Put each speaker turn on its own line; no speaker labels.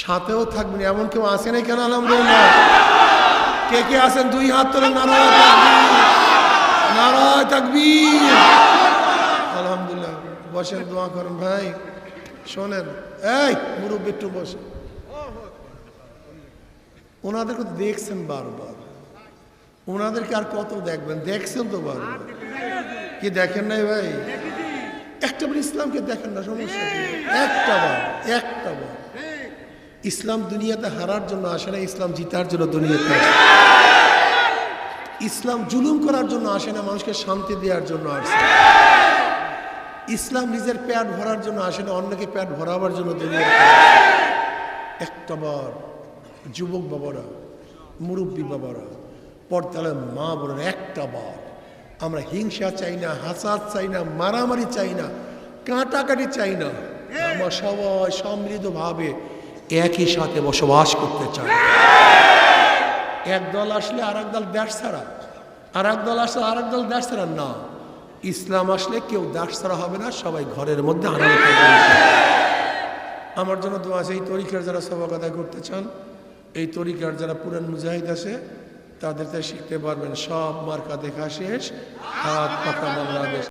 সাথেও থাকবেন এমন কেউ আসে নাই কেন? আলহামদুলিল্লাহ। কে কে আছেন দুই হাত তোলেন, নারায় তাকবীর, নারায় তাকবীর। আলহামদুলিল্লাহ। বসেন, দোয়া করেন ভাই। শোনেন, এই মুরব্বী একটু বসেন। ওনাদেরকে তো দেখছেন বারবার, ওনাদেরকে আর কত দেখবেন? দেখছেন তো বারবার, কি দেখেন নাই ভাই? একটা বার ইসলামকে দেখেন না, সমস্যা কি? একটা বার। ইসলাম দুনিয়াতে হারার জন্য আসে না, ইসলাম জিতার জন্য দুনিয়াতে আসে। ইসলাম জুলুম করার জন্য আসে না, মানুষকে শান্তি দেওয়ার জন্য আসে। ইসলাম নিজের পেট ভরার জন্য আসে না, অন্যকে পেট ভরাবার জন্য দুনিয়াতে আসে। একটা বার যুবক বাবারা, মুরব্বী বাবারা, পর্দালে মা বোনেরা, একটা বার আমরা হিংসা চাই না, হাসাদ চাই না, মারামারি চাই না, কাটাকাটি চাই না। আমরা সবাই সমৃদ্ধভাবে একই সাথে বসবাস করতে চাই। এক দল আসলে আর এক দল দেশ ছাড়া, আর এক দল আসলে আর এক দল দেশ ছাড়া না। ইসলাম আসলে কেউ দেশ ছাড়া হবে না, সবাই ঘরের মধ্যে আনন্দ থাকবে। আমার জন্য দোয়া আছে। এই তরিকার যারা সবাক আদায় করতে চান, এই তরিকার যারা পুরান মুজাহিদ আছে, তাদের শিখতে পারবেন। সব মার্কা দেখা শেষ, হাত পাকা বাংলাদেশ।